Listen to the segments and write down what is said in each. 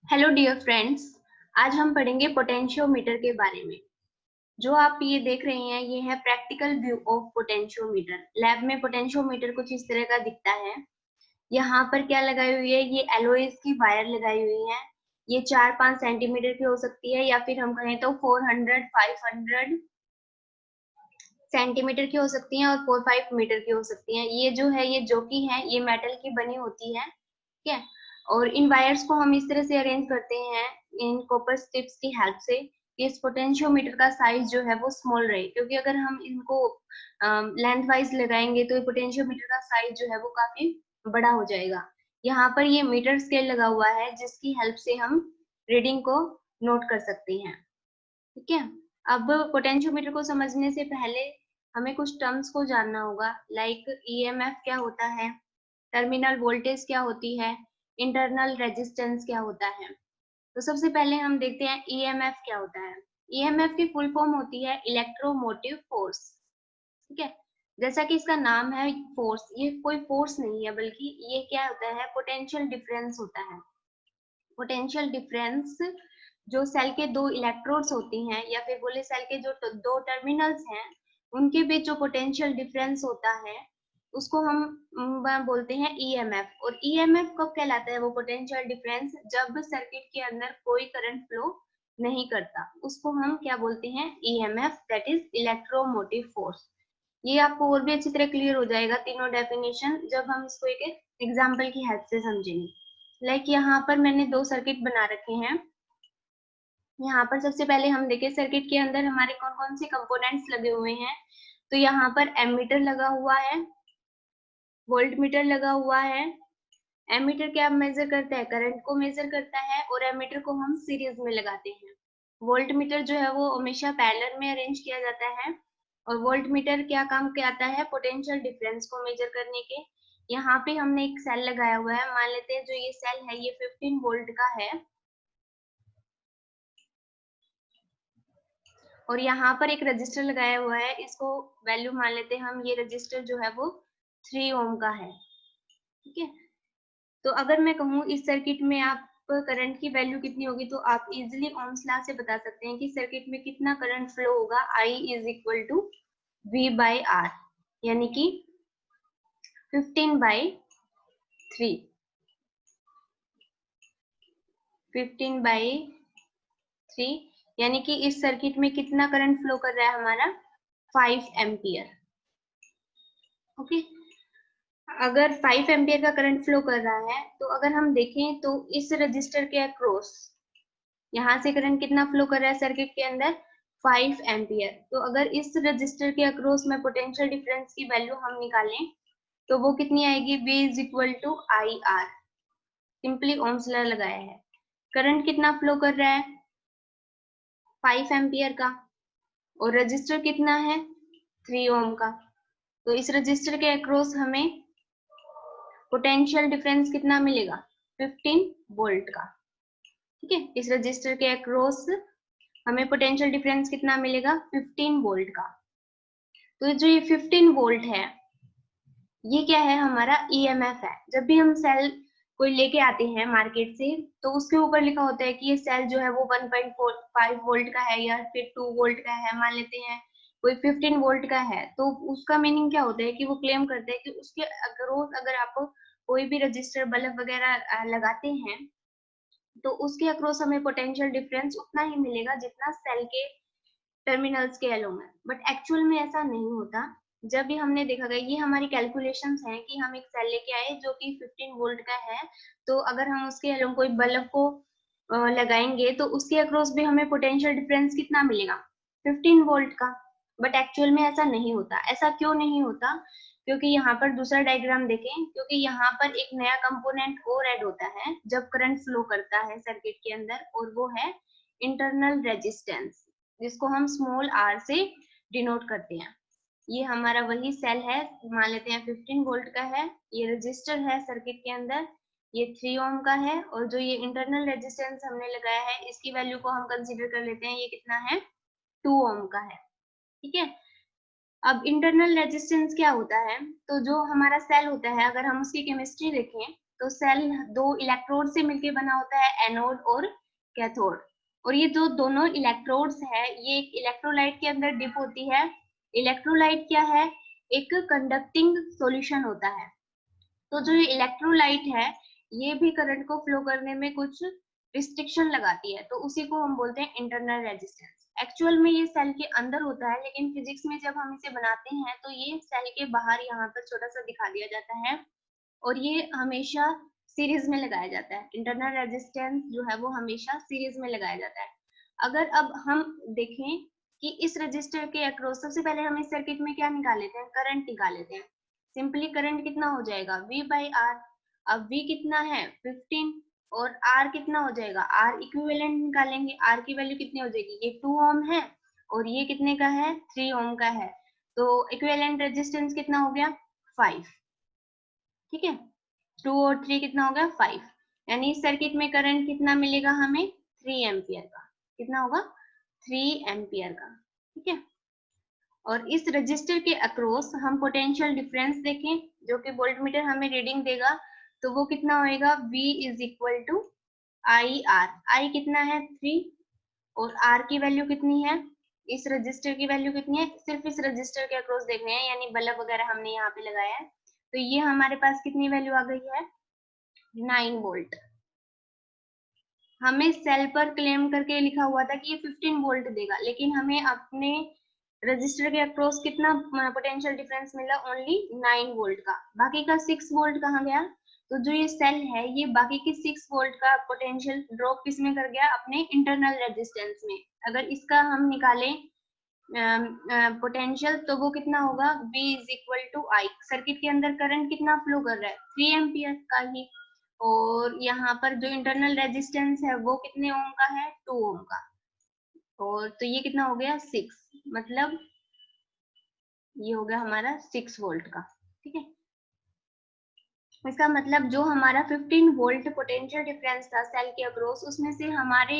Hello dear friends. आज हम पढ़ेंगे पोटेंशियोमीटर के बारे में। जो आप ये देख रहे हैं ये है practical view of potentiometer. Lab में पोटेंशियोमीटर कुछ इस तरह का दिखता है। यहाँ पर क्या लगाई हुई है, ये एलओएस की वायर लगाई हुई है। ये 4-5 सेंटीमीटर की हो सकती है या फिर हम कहें तो 400-500 सेंटीमीटर की हो सकती है और 4-5 मीटर की हो सकती है। ये जो है ये जोकी है, ये मेटल की बनी होती है, ठीक है। और इन वायर्स को हम इस तरह से अरेंज करते हैं इन कॉपर स्ट्रिप्स की हेल्प से कि इस पोटेंशियोमीटर का साइज जो है वो स्मॉल रहे, क्योंकि अगर हम इनको लेंथ वाइज लगाएंगे तो ये पोटेंशियोमीटर का साइज जो है वो काफी बड़ा हो जाएगा। यहाँ पर ये मीटर स्केल लगा हुआ है जिसकी हेल्प से हम रीडिंग को नोट कर सकते हैं, ठीक है। अब पोटेंशियोमीटर को समझने से पहले हमें कुछ टर्म्स को जानना होगा, लाइक ईएमएफ क्या होता है, टर्मिनल वोल्टेज क्या होती है, इंटरनल रेजिस्टेंस क्या होता है। तो सबसे पहले हम देखते हैं ईएमएफ क्या होता है। ईएमएफ की फुल फॉर्म होती है इलेक्ट्रोमोटिव फोर्स, ठीक है। जैसा कि इसका नाम है फोर्स, ये कोई फोर्स नहीं है बल्कि ये क्या होता है, पोटेंशियल डिफरेंस होता है। पोटेंशियल डिफरेंस जो सेल के दो इलेक्ट्रोड्स होती हैं या फिर बोले सेल के जो दो टर्मिनल्स हैं उनके बीच जो पोटेंशियल डिफरेंस होता है उसको हम बोलते हैं ईएमएफ। और ईएमएफ कब कहलाता है वो पोटेंशियल डिफरेंस, जब सर्किट के अंदर कोई करंट फ्लो नहीं करता, उसको हम क्या बोलते हैं, EMF, that is electromotive force. ये आपको और भी अच्छी तरह क्लियर हो जाएगा तीनों डेफिनेशन जब हम इसको एक एग्जाम्पल की हेल्प से समझेंगे। लाइक यहाँ पर मैंने दो सर्किट बना रखे हैं। यहाँ पर सबसे पहले हम देखें सर्किट के अंदर हमारे कौन कौन से कंपोनेंट्स लगे हुए हैं। तो यहाँ पर एमीटर लगा हुआ है, वोल्ट मीटर लगा हुआ है। एमीटर क्या मेजर करता है, करंट को मेजर करता है, और एमीटर को हम सीरीज में लगाते हैं। वोल्ट मीटर जो है वो हमेशा पैरेलल में अरेंज किया जाता है। और वोल्ट मीटर क्या काम के आता है, पोटेंशियल डिफरेंस को मेजर करने के। यहाँ पे हमने एक सेल लगाया हुआ है, मान लेते हैं जो ये सेल है ये 15 वोल्ट का है, और यहाँ पर एक रजिस्टर लगाया हुआ है, इसको वैल्यू मान लेते हैं हम, ये रजिस्टर जो है वो 3 ओम का है, ठीक है। तो अगर मैं कहूँ इस सर्किट में आप करंट की वैल्यू कितनी होगी, तो आप इजिली ओम्स लॉ से बता सकते हैं कि सर्किट में कितना करंट फ्लो होगा। I is equal to V by R, यानी कि 15/3, 15/3, यानी कि इस सर्किट में कितना करंट फ्लो कर रहा है हमारा, 5 एम्पियर, ओके। अगर 5 एम्पियर का करंट फ्लो कर रहा है तो अगर हम देखें तो इस रजिस्टर के अक्रॉस यहाँ से करंट कितना फ्लो कर रहा है सर्किट के अंदर, 5 एम्पियर। तो अगर इस रजिस्टर के अक्रॉस में पोटेंशियल डिफरेंस की वैल्यू हम निकालें तो वो कितनी आएगी, V is equal to I R, simply Ohm's law लगाया है। करंट कितना फ्लो कर रहा है, 5 एम्पियर का, और रजिस्टर कितना है, 3 ओम का। तो इस रजिस्टर के अक्रॉस हमें पोटेंशियल डिफरेंस कितना मिलेगा, 15 वोल्ट का, ठीक है। इस रजिस्टर के अक्रॉस हमें पोटेंशियल डिफरेंस कितना मिलेगा, 15 वोल्ट का। तो जो ये 15 वोल्ट है ये क्या है, हमारा ईएमएफ है। जब भी हम सेल कोई लेके आते हैं मार्केट से तो उसके ऊपर लिखा होता है कि ये सेल जो है वो 1.45 वोल्ट का है या फिर 2 वोल्ट का है, मान लेते हैं कोई 15 वोल्ट का है। तो उसका मीनिंग क्या होता है कि वो क्लेम करते हैं कि उसके अक्रॉस अगर आप कोई भी रजिस्टर बल्ब वगैरह लगाते हैं तो उसके अक्रॉस हमें पोटेंशियल डिफरेंस उतना ही मिलेगा जितना सेल के टर्मिनल्स के एलो में। बट एक्चुअल में ऐसा नहीं होता। जब भी हमने देखा गया, ये हमारी कैलकुलेशंस हैं कि हम एक सेल लेके आए जो कि 15 वोल्ट का है, तो अगर हम उसके एलो कोई बल्ब को लगाएंगे तो उसके अक्रॉस भी हमें पोटेंशियल डिफरेंस कितना मिलेगा, 15 वोल्ट का। बट एक्चुअल में ऐसा नहीं होता। ऐसा क्यों नहीं होता, क्योंकि यहाँ पर दूसरा डायग्राम देखें, क्योंकि यहाँ पर एक नया कंपोनेंट और ऐड होता है जब करंट फ्लो करता है सर्किट के अंदर, और वो है इंटरनल रेजिस्टेंस, जिसको हम स्मॉल r से डिनोट करते हैं। ये हमारा वही सेल है, मान लेते हैं 15 वोल्ट का है, ये रजिस्टर है सर्किट के अंदर, ये 3 ओम का है, और जो ये इंटरनल रेजिस्टेंस हमने लगाया है इसकी वैल्यू को हम कंसीडर कर लेते हैं, ये कितना है, 2 ओम का है, ठीक है। अब इंटरनल रेजिस्टेंस क्या होता है, तो जो हमारा सेल होता है अगर हम उसकी केमिस्ट्री देखें तो सेल दो इलेक्ट्रोड से मिलकर बना होता है, एनोड और कैथोड। और ये जो दोनों इलेक्ट्रोड्स है ये एक इलेक्ट्रोलाइट के अंदर डिप होती है। इलेक्ट्रोलाइट क्या है? एक कंडक्टिंग सॉल्यूशन होता है। तो जो ये इलेक्ट्रोलाइट है ये भी करंट को फ्लो करने में कुछ रिस्ट्रिक्शन लगाती है, तो उसी को हम बोलते हैं इंटरनल रेजिस्टेंस। एक्चुअल में ये सेल के अंदर होता है, लेकिन फिजिक्स में जब हम इसे बनाते हैं तो ये सेल के बाहर यहाँ पर छोटा सा दिखा दिया जाता है और ये हमेशा सीरीज में लगाया जाता है। इंटरनल रेजिस्टेंस जो है वो हमेशा सीरीज में लगाया जाता है। अगर अब हम देखें कि इस रजिस्टर के अक्रॉस, सबसे पहले हम इस सर्किट में क्या निकाल लेते हैं? करंट निकाल लेते हैं। सिंपली करंट कितना हो जाएगा? V by R. अब V कितना है? 15 और R कितना हो जाएगा? R इक्विवेलेंट निकालेंगे। R की वैल्यू कितनी हो जाएगी? ये 2 ओम है और ये कितने का है? 3 ओम का है। तो इक्विवेलेंट रेजिस्टेंस कितना हो गया? 5। ठीक है, 2 और 3 कितना हो गया? 5। यानी इस सर्किट में करंट कितना मिलेगा हमें? 3 एम्पियर का। कितना होगा? 3 एम्पियर का। ठीक है, और इस रजिस्टर के अक्रॉस हम पोटेंशियल डिफरेंस देखें जो कि वोल्टमीटर हमें रीडिंग देगा, तो वो कितना होएगा? V is equal to I R. I कितना है? 3 और R की वैल्यू कितनी है? इस रजिस्टर की वैल्यू कितनी है? सिर्फ इस रजिस्टर के अक्रॉस देख रहे हैं, यानी बल्ब वगैरह हमने यहाँ पे लगाया है, तो ये हमारे पास कितनी वैल्यू आ गई है? 9 वोल्ट। हमें सेल पर क्लेम करके लिखा हुआ था कि ये 15 वोल्ट देगा, लेकिन हमें अपने रजिस्टर के अक्रॉस कितना पोटेंशियल डिफरेंस मिला? ओनली 9 वोल्ट का। बाकी का 6 वोल्ट कहाँ गया? तो जो ये सेल है ये बाकी की 6 वोल्ट का पोटेंशियल ड्रॉप किसमें कर गया? अपने इंटरनल रेजिस्टेंस में। अगर इसका हम निकालें पोटेंशियल तो वो कितना होगा? V is equal to I. Circuit के अंदर करंट कितना फ्लो कर रहा है? 3 एम्पियर का ही। और यहाँ पर जो इंटरनल रेजिस्टेंस है वो कितने ओम का है? 2 ओम का। और तो ये कितना हो गया? 6। मतलब ये हो गया हमारा 6 वोल्ट का। ठीक है, इसका मतलब जो हमारा 15 वोल्ट पोटेंशियल डिफरेंस था सेल के अक्रॉस, उसमें से हमारे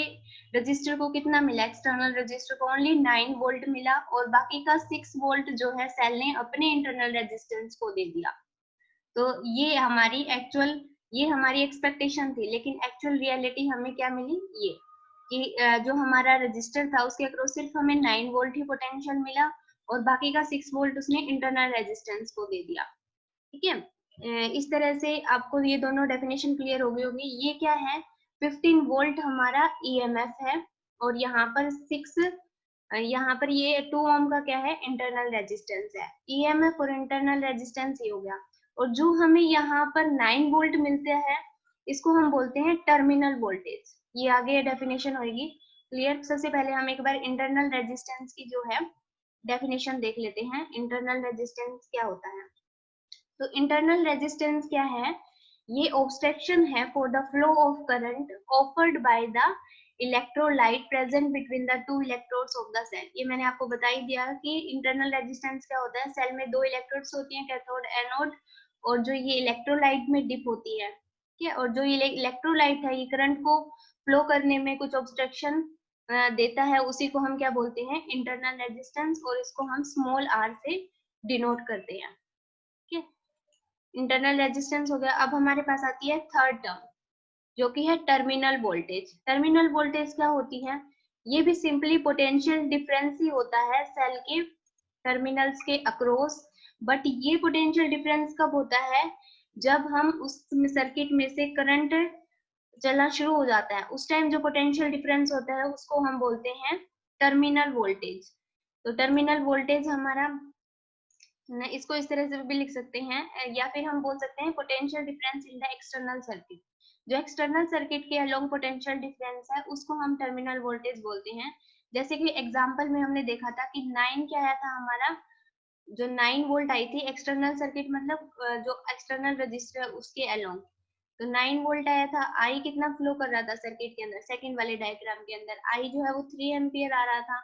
रजिस्टर को कितना मिला? एक्सटर्नल रजिस्टर को ओनली 9 वोल्ट मिला और बाकी का 6 वोल्ट जो है सेल ने अपने इंटरनल रेजिस्टेंस को दे दिया। तो ये हमारी एक्सपेक्टेशन थी, लेकिन एक्चुअल रियलिटी हमें क्या मिली? ये कि जो हमारा रजिस्टर था उसके अक्रॉस सिर्फ हमें 9 वोल्ट ही पोटेंशियल मिला और बाकी का 6 वोल्ट उसने इंटरनल रेजिस्टेंस को दे दिया। ठीक है, इस तरह से आपको ये दोनों डेफिनेशन क्लियर हो गई होगी। ये क्या है? 15 वोल्ट हमारा ईएमएफ है और यहाँ पर 6, यहाँ पर ये 2 ओम का क्या है? इंटरनल रेजिस्टेंस है। ईएमएफ और इंटरनल रेजिस्टेंस ये हो गया। और जो हमें यहाँ पर 9 वोल्ट मिलते हैं इसको हम बोलते हैं टर्मिनल वोल्टेज। ये आगे डेफिनेशन होगी क्लियर। सबसे पहले हम एक बार इंटरनल रेजिस्टेंस की जो है डेफिनेशन देख लेते हैं। इंटरनल रेजिस्टेंस क्या होता है? तो इंटरनल रेजिस्टेंस क्या है? ये ऑब्स्ट्रक्शन है for the flow of current offered by the electrolyte present between the two electrodes of the cell. ये मैंने आपको बता ही दिया कि इंटरनल रेजिस्टेंस क्या होता है। सेल में 2 इलेक्ट्रोड्स होती हैं, कैथोड एनोड, और जो ये इलेक्ट्रोलाइट में डिप होती है। ठीक है, और जो ये इलेक्ट्रोलाइट है ये करंट को फ्लो करने में कुछ ऑब्स्ट्रक्शन देता है, उसी को हम क्या बोलते हैं? इंटरनल रेजिस्टेंस, और इसको हम स्मॉल r से डिनोट करते हैं। ठीक है, इंटरनल रेजिस्टेंस हो गया। अब हमारे पास आती है थर्ड टर्म जो कि है टर्मिनल वोल्टेज। टर्मिनल वोल्टेज क्या होती है? ये भी सिंपली पोटेंशियल डिफरेंस ही होता है सेल के टर्मिनल्स के अक्रॉस। बट ये पोटेंशियल डिफरेंस कब होता है? जब हम उस सर्किट में से करंट चलना शुरू हो जाता है, उस टाइम जो पोटेंशियल डिफरेंस होता है उसको हम बोलते हैं टर्मिनल वोल्टेज। तो टर्मिनल वोल्टेज हमारा, इसको इस तरह से भी लिख सकते हैं, या फिर हम बोल सकते हैं potential difference in the external circuit. जो एक्सटर्नल सर्किट के अलोंग पोटेंशियल डिफरेंस है उसको हम टर्मिनल वोल्टेज बोलते हैं। जैसे कि एग्जांपल में हमने देखा था कि 9 क्या आया था हमारा? जो 9 वोल्ट आई थी एक्सटर्नल सर्किट, मतलब जो एक्सटर्नल रजिस्टर है उसके अलोंग, तो 9 वोल्ट आया था। आई कितना फ्लो कर रहा था सर्किट के अंदर? सेकंड वाले डायग्राम के अंदर आई जो है वो 3 एम्पियर आ रहा था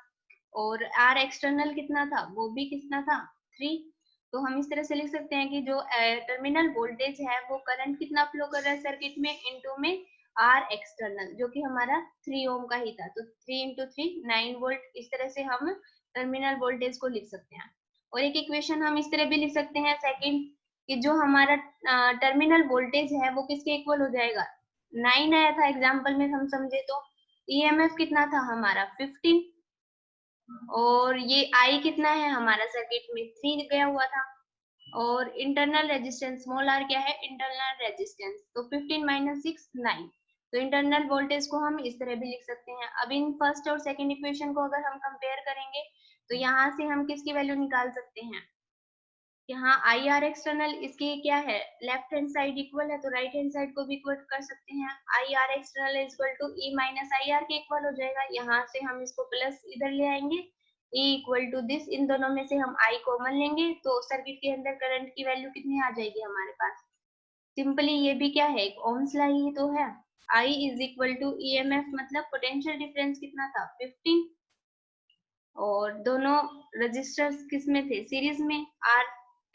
और आर एक्सटर्नल कितना था? वो भी कितना था? 3। तो हम इस तरह से लिख सकते हैं कि जो टर्मिनल वोल्टेज है वो करंट कितना फ्लो कर रहा है सर्किट में, इनटू में आर एक्सटर्नल, जो कि हमारा 3 ओम का ही था। तो 3 इंटू 3 9 वोल्ट। इस तरह से हम टर्मिनल वोल्टेज को लिख सकते हैं। और एक इक्वेशन हम इस तरह भी लिख सकते हैं सेकंड, कि जो हमारा टर्मिनल वोल्टेज है वो किसके इक्वल हो जाएगा, 9 आया था एग्जाम्पल में हम समझे तो, ईएमएफ कितना था हमारा 15, और ये आई कितना है हमारा सर्किट में 3 गया हुआ था, और इंटरनल रेजिस्टेंस स्मॉल आर क्या है, इंटरनल रेजिस्टेंस, तो 15 माइनस 6 9। तो इंटरनल वोल्टेज को हम इस तरह भी लिख सकते हैं। अब इन फर्स्ट और सेकंड इक्वेशन को अगर हम कंपेयर करेंगे तो यहाँ से हम किसकी वैल्यू निकाल सकते हैं, यहाँ आई आर एक्सटर्नल इसकी क्या है, लेफ्ट हैंड साइड इक्वल है तो राइट हैंड साइड को भी इक्वल कर सकते हैं, I R external equal to E minus I R के इक्वल हो जाएगा, यहाँ से हम इसको प्लस इधर ले आएंगे, E इक्वल टू दिस, इन दोनों में से हम I कॉमन लेंगे तो सर्किट के अंदर करंट की वैल्यू कितनी आ जाएगी हमारे पास, सिंपली ये भी क्या है, एक ओम्स लॉ ही तो है, I is equal to EMF, मतलब पोटेंशियल डिफरेंस कितना था 15, और दोनों रजिस्टर्स किस में थे, सीरीज में, R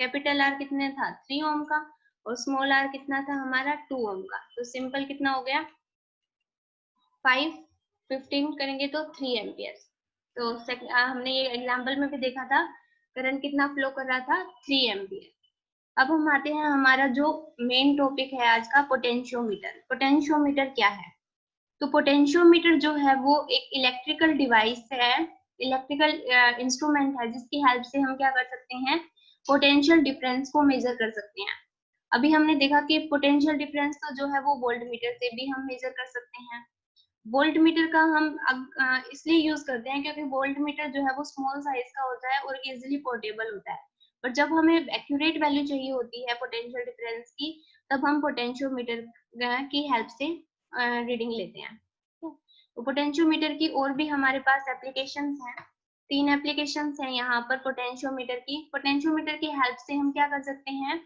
कैपिटल R कितने था 3 ओम का, और स्मॉल r कितना था हमारा 2 ओम का, तो सिंपल कितना हो गया 5 15 करेंगे तो 3 एम्पियर। तो हमने ये एग्जांपल में भी देखा था करंट कितना फ्लो कर रहा था 3 एम्पियर। अब हम आते हैं हमारा जो मेन टॉपिक है आज का, पोटेंशियोमीटर। पोटेंशियोमीटर क्या है, तो पोटेंशियोमीटर जो है वो एक इलेक्ट्रिकल डिवाइस है, इलेक्ट्रिकल इंस्ट्रूमेंट है जिसकी हेल्प से हम क्या कर सकते हैं, पोटेंशियल डिफरेंस को मेजर कर सकते हैं। अभी हमने देखा कि पोटेंशियल डिफरेंस तो जो है वो वोल्ट मीटर से भी हम मेजर कर सकते हैं। वोल्ट मीटर का हम इसलिए यूज करते हैं क्योंकि वोल्ट मीटर जो है वो स्मॉल साइज का होता है और इजीली पोर्टेबल होता है, पर जब हमें एक्यूरेट वैल्यू चाहिए होती है पोटेंशियल डिफरेंस की, तब हम पोटेंशियोमीटर की हेल्प से रीडिंग लेते हैं। तो पोटेंशियोमीटर की और भी हमारे पास एप्लीकेशंस हैं, 3 एप्लीकेशंस हैं यहाँ पर पोटेंशियोमीटर की। पोटेंशियोमीटर की हेल्प से हम क्या कर सकते हैं,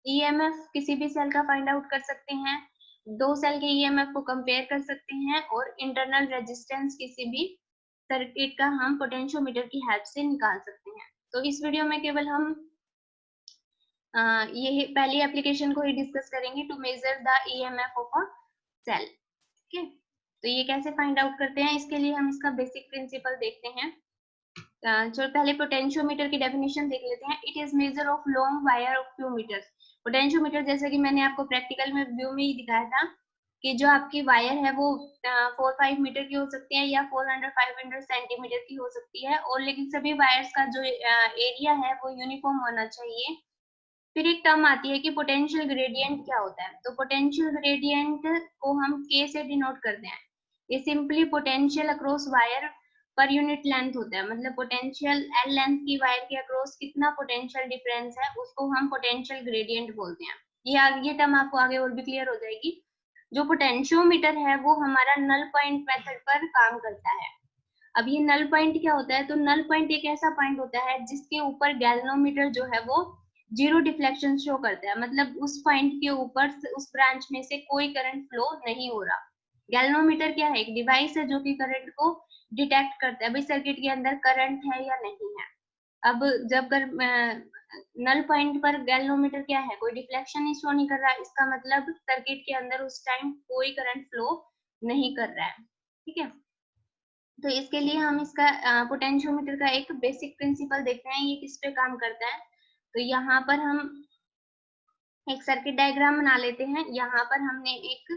ईएमएफ किसी भी सेल का फाइंड आउट कर सकते हैं, 2 सेल के ईएमएफ को कंपेयर कर सकते हैं, और इंटरनल रेजिस्टेंस किसी भी सर्किट का हम पोटेंशियोमीटर की हेल्प से निकाल सकते हैं। तो इस वीडियो में केवल हम ये पहली एप्लीकेशन को ही डिस्कस करेंगे, to measure the EMF of a cell. ठीक है, तो ये कैसे फाइंड आउट करते हैं, इसके लिए हम इसका बेसिक प्रिंसिपल देखते हैं। जो पहले पोटेंशियोमीटर की डेफिनेशन देख लेते हैं। It is measure of long wire of few metres. Potentiometer जैसा कि मैंने आपको प्रैक्टिकल में व्यू में ही दिखाया था कि जो आपकी वायर है वो 4-5 मीटर की हो सकती है या 400-500 सेंटीमीटर की हो सकती है, और लेकिन सभी वायर्स का जो एरिया है वो यूनिफॉर्म होना चाहिए। फिर एक टर्म आती है कि पोटेंशियल ग्रेडियंट क्या होता है, तो पोटेंशियल ग्रेडियंट को हम K से डिनोट करते हैं। ये simply potential across wire per unit length होता है, मतलब पोटेंशियल L लेंथ की वायर के अक्रॉस कितना पोटेंशियल डिफरेंस है उसको हम पोटेंशियल ग्रेडियंट बोलते हैं। ये टर्म आपको आगे और भी क्लियर हो जाएगी। जो पोटेंशियोमीटर है वो हमारा नल पॉइंट मेथड पर काम करता है। अब ये नल पॉइंट क्या होता है, तो नल पॉइंट एक ऐसा पॉइंट होता है जिसके ऊपर गैल्वेनोमीटर जो है वो जीरो डिफ्लेक्शन शो करता है, मतलब उस पॉइंट के ऊपर उस ब्रांच में से कोई करंट फ्लो नहीं हो रहा। गैल्वेनोमीटर क्या है, एक डिवाइस है जो कि करंट को डिटेक्ट करता है, भाई सर्किट के अंदर करंट है या नहीं है। अब जब नल पॉइंट पर गैल्वेनोमीटर क्या है, कोई डिफ्लेक्शन ही शो नहीं कर रहा, इसका मतलब सर्किट के अंदर उस टाइम कोई करंट फ्लो नहीं कर रहा है। ठीक है, तो इसके लिए हम इसका पोटेंशियोमीटर का एक बेसिक प्रिंसिपल देखते हैं, ये किस पे काम करता है। तो यहाँ पर हम एक सर्किट डायग्राम बना लेते हैं। यहाँ पर हमने एक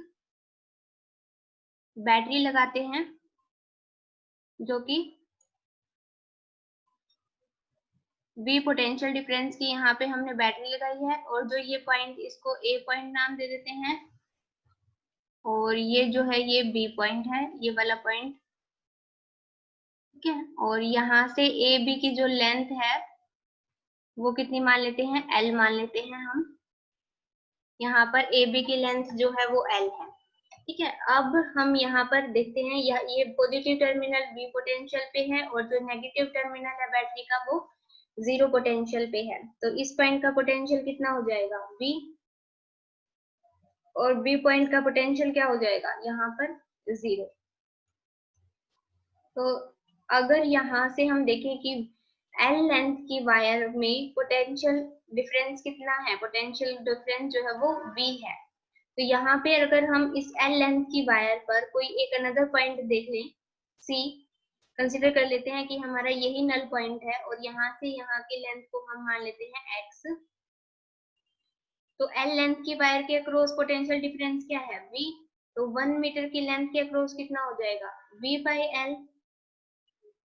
बैटरी लगाते हैं जो कि V पोटेंशियल डिफरेंस की यहाँ पे हमने बैटरी लगाई है, और जो ये पॉइंट, इसको A पॉइंट नाम दे देते हैं, और ये जो है ये B पॉइंट है, ये वाला पॉइंट। ठीक है, और यहाँ से ए बी की जो लेंथ है वो कितनी मान लेते हैं, L मान लेते हैं हम। यहाँ पर ए बी की लेंथ जो है वो L है। ठीक है, अब हम यहाँ पर देखते हैं ये पॉजिटिव टर्मिनल V पोटेंशियल पे है, और जो नेगेटिव टर्मिनल है बैटरी का वो 0 पोटेंशियल पे है। तो इस पॉइंट का पोटेंशियल कितना हो जाएगा V, और B पॉइंट का पोटेंशियल क्या हो जाएगा यहाँ पर 0। तो अगर यहाँ से हम देखें कि L लेंथ की वायर में पोटेंशियल डिफरेंस कितना है, पोटेंशियल डिफरेंस जो है वो V है, तो यहाँ पे अगर हम इस L लेंथ की वायर पर कोई एक अनदर पॉइंट देख लें, C कंसीडर कर लेते हैं कि हमारा यही नल पॉइंट है, और यहाँ से यहाँ की लेंथ को हम मान लेते हैं X, तो L लेंथ की वायर के अक्रॉस पोटेंशियल डिफरेंस क्या है, V। तो 1 मीटर की लेंथ के अक्रॉस कितना हो जाएगा, V बाई L।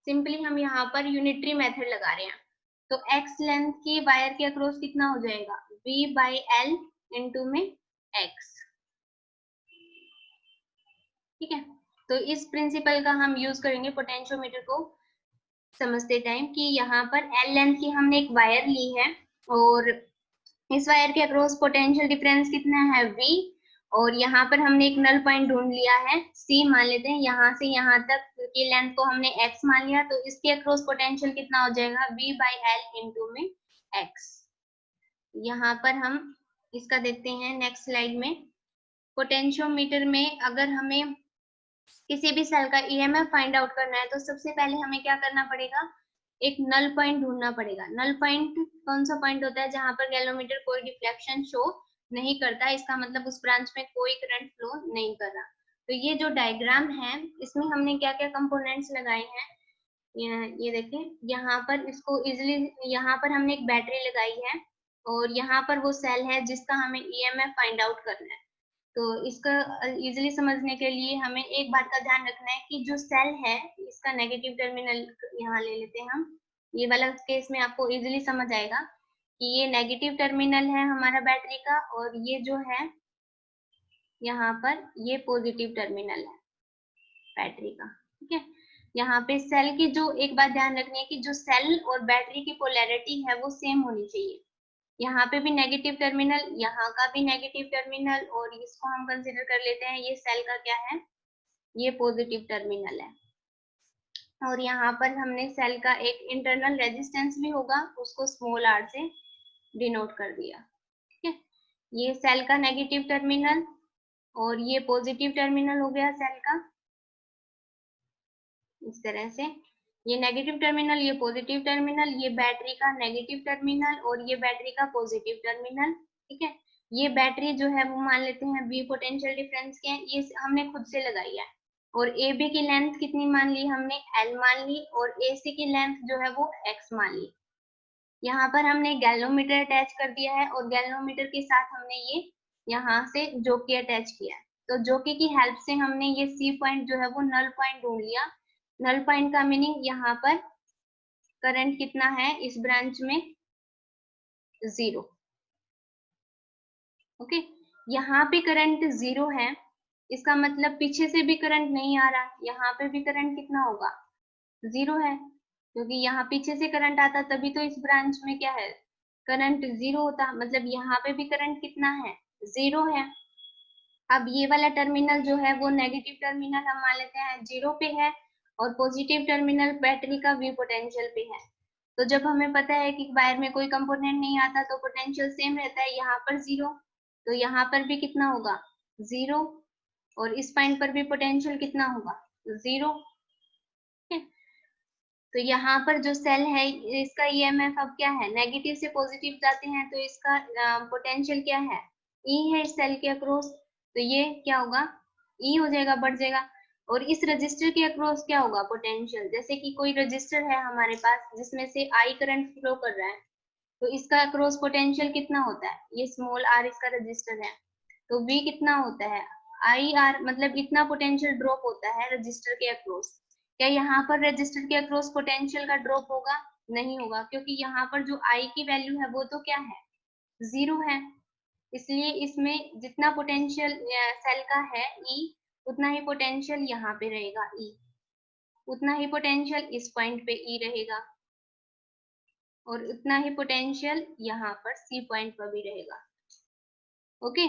सिंपली हम यहाँ पर यूनिटरी मेथड लगा रहे हैं, तो X लेंथ की वायर के अक्रॉस कितना हो जाएगा, V बाई L इंटू में X। ठीक है, तो इस प्रिंसिपल का हम यूज करेंगे पोटेंशियोमीटर को समझते टाइम कि यहाँ पर L लेंथ की हमने एक वायर ली है और इस वायर के अक्रॉस पोटेंशियल डिफरेंस कितना है, V। और यहाँ पर हमने एक नल पॉइंट ढूंढ लिया है, C मान लेते हैं। यहाँ से यहाँ तक की लेंथ को हमने X मान लिया, तो इसके अक्रॉस पोटेंशियल कितना हो जाएगा, V बाई L इंटू में X। यहाँ पर हम इसका देखते हैं नेक्स्ट स्लाइड में। पोटेंशियोमीटर में अगर हमें किसी भी सेल का ईएमएफ फाइंड आउट करना है तो सबसे पहले हमें क्या करना पड़ेगा, एक नल पॉइंट ढूंढना पड़ेगा। नल पॉइंट कौन सा पॉइंट होता है, जहां पर गैल्वेनोमीटर कोई डिफ्लेक्शन शो नहीं करता, इसका मतलब उस ब्रांच में कोई करंट फ्लो नहीं कर रहा। तो ये जो डायग्राम है इसमें हमने क्या क्या कंपोनेंट्स लगाए हैं, ये देखिए यहाँ पर इसको इजिली, यहाँ पर हमने एक बैटरी लगाई है और यहाँ पर वो सेल है जिसका हमें ईएमएफ फाइंड आउट करना है। तो इसका इजीली समझने के लिए हमें एक बात का ध्यान रखना है कि जो सेल है इसका नेगेटिव टर्मिनल यहाँ ले लेते हैं हम। ये वाला केस में आपको इजीली समझ आएगा कि ये नेगेटिव टर्मिनल है हमारा बैटरी का और ये जो है यहाँ पर ये पॉजिटिव टर्मिनल है बैटरी का। ठीक है, यहाँ पे सेल की जो एक बात ध्यान रखनी है कि जो सेल और बैटरी की पोलैरिटी है वो सेम होनी चाहिए। यहाँ पे भी नेगेटिव टर्मिनल, यहाँ का भी नेगेटिव टर्मिनल, और इसको हम कंसीडर कर लेते हैं ये सेल का क्या है, ये पॉजिटिव टर्मिनल है। और यहाँ पर हमने सेल का एक इंटरनल रेजिस्टेंस भी होगा, उसको स्मॉल r से डिनोट कर दिया। ठीक है, ये सेल का नेगेटिव टर्मिनल और ये पॉजिटिव टर्मिनल हो गया सेल का। इस तरह से ये नेगेटिव टर्मिनल, ये पॉजिटिव टर्मिनल, ये बैटरी का नेगेटिव टर्मिनल और ये बैटरी का पॉजिटिव टर्मिनल। ठीक है, ये बैटरी जो है वो मान लेते हैं बी पोटेंशियल डिफरेंस के, ये हमने खुद से लगाई है। और ए बी की लेंथ कितनी मान ली हमने, एल मान ली, और ए सी की लेंथ जो है वो एक्स मान ली। यहाँ पर हमने गैल्वेनोमीटर अटैच कर दिया है और गैल्वेनोमीटर के साथ हमने ये यहाँ से जोकी अटैच किया है। तो जोकी की हेल्प से हमने ये सी पॉइंट जो है वो नल पॉइंट ढूंढ लिया। नल पॉइंट का मीनिंग यहाँ पर करंट कितना है इस ब्रांच में, 0। ओके, यहाँ पे करंट 0 है, इसका मतलब पीछे से भी करंट नहीं आ रहा, यहाँ पे भी करंट कितना होगा, 0 है, क्योंकि यहाँ पीछे से करंट आता तभी तो इस ब्रांच में क्या है, करंट 0 होता, मतलब यहाँ पे भी करंट कितना है, 0 है। अब ये वाला टर्मिनल जो है वो नेगेटिव टर्मिनल हम मान लेते हैं 0 पे है और पॉजिटिव टर्मिनल बैटरी का वी पोटेंशियल पे है। तो जब हमें पता है कि वायर में कोई कंपोनेंट नहीं आता तो पोटेंशियल सेम रहता है, यहाँ पर 0, तो यहाँ पर भी कितना होगा, 0, और इस पॉइंट पर भी पोटेंशियल कितना होगा, 0। तो यहाँ पर जो सेल है इसका ईएमएफ अब क्या है, नेगेटिव से पॉजिटिव जाते हैं तो इसका पोटेंशियल क्या है, ई है इस सेल के अक्रॉस, तो ये क्या होगा, ई हो जाएगा, बढ़ जाएगा। और इस रजिस्टर के अक्रॉस क्या होगा पोटेंशियल, जैसे कि कोई रजिस्टर है हमारे पास जिसमें से आई करंट फ्लो कर रहा है, तो इसका अक्रॉस पोटेंशियल कितना होता है, ये स्मॉल आर इसका रजिस्टर है, तो वी कितना होता है, आई आर, मतलब इतना पोटेंशियल ड्रॉप होता है रजिस्टर के अक्रॉस। क्या यहाँ पर रजिस्टर के अक्रॉस पोटेंशियल का ड्रॉप होगा, नहीं होगा, क्योंकि यहाँ पर जो आई की वैल्यू है वो तो क्या है, 0 है। इसलिए इसमें जितना पोटेंशियल सेल का है ई, उतना ही पोटेंशियल यहाँ पे रहेगा ई, उतना ही पोटेंशियल इस पॉइंट पे ई रहेगा, और उतना ही पोटेंशियल यहाँ पर सी पॉइंट पर भी रहेगा। ओके,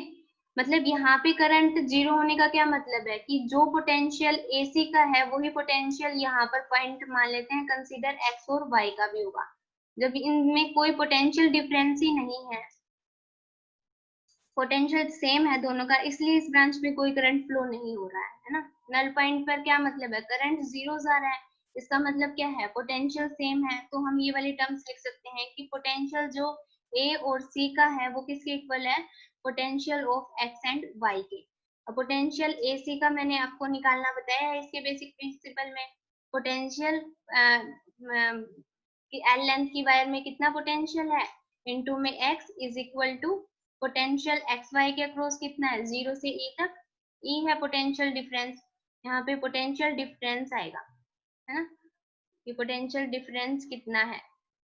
मतलब यहाँ पे करंट 0 होने का क्या मतलब है कि जो पोटेंशियल AC का है वही पोटेंशियल यहाँ पर पॉइंट मान लेते हैं कंसीडर X और Y का भी होगा, जब इनमें कोई पोटेंशियल डिफरेंस ही नहीं है, पोटेंशियल सेम है दोनों का, इसलिए इस ब्रांच में कोई करंट फ्लो नहीं हो रहा है ना। नल पॉइंट पर क्या मतलब है, करंट 0 जा रहा है, इसका मतलब क्या है, पोटेंशियल सेम है। तो हम ये वाली टर्म्स लिख सकते हैं कि पोटेंशियल जो A और C का है वो किसके इक्वल है, potential of X and Y के। और पोटेंशियल AC का मैंने आपको निकालना बताया है इसके बेसिक प्रिंसिपल में, पोटेंशियल एल लेंथ की वायर में कितना पोटेंशियल है, इनटू में X is equal to potential X Y के अक्रॉस कितना है, 0 से ई तक, ई है पोटेंशियल डिफरेंस, यहाँ पे पोटेंशियल डिफरेंस आएगा, है ना, ये पोटेंशियल डिफरेंस कितना है,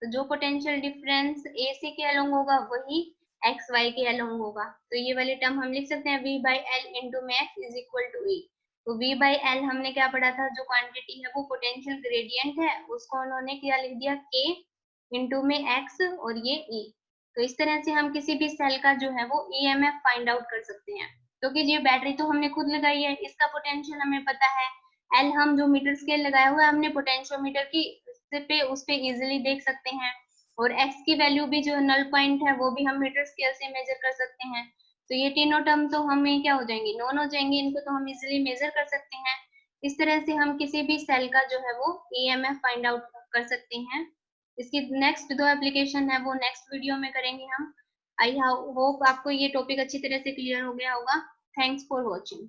तो जो पोटेंशियल डिफरेंस ए सी के अलोंग होगा वही एक्स वाई के अलोंग होगा, तो ये वाली टर्म हम लिख सकते हैं v बाई एल इंटू में एक्स इज इक्वल टू ई। तो v बाई एल हमने क्या पढ़ा था, जो क्वांटिटी है वो पोटेंशियल ग्रेडियंट है, उसको उन्होंने क्या लिख दिया, k इंटू में x और ये e। तो इस तरह से हम किसी भी सेल का जो है वो ईएमएफ फाइंड आउट कर सकते हैं, क्योंकि ये बैटरी तो हमने खुद लगाई है, इसका पोटेंशियल हमें पता है, एल हम जो मीटर स्केल लगाया हुआ है हमने पोटेंशियोमीटर की उस पे इजिली देख सकते हैं, और एक्स की वैल्यू भी जो नल पॉइंट है वो भी हम मीटर स्केल से मेजर कर सकते हैं। तो ये तीनों टर्म तो हमें क्या हो जाएंगे, नोन हो जाएंगे, इनको तो हम इजिली मेजर कर सकते हैं। इस तरह से हम किसी भी सेल का जो है वो ईएमएफ फाइंड आउट कर सकते हैं। इसकी नेक्स्ट दो एप्लीकेशन है वो नेक्स्ट वीडियो में करेंगे हम। आई होप आपको ये टॉपिक अच्छी तरह से क्लियर हो गया होगा। Thanks for watching.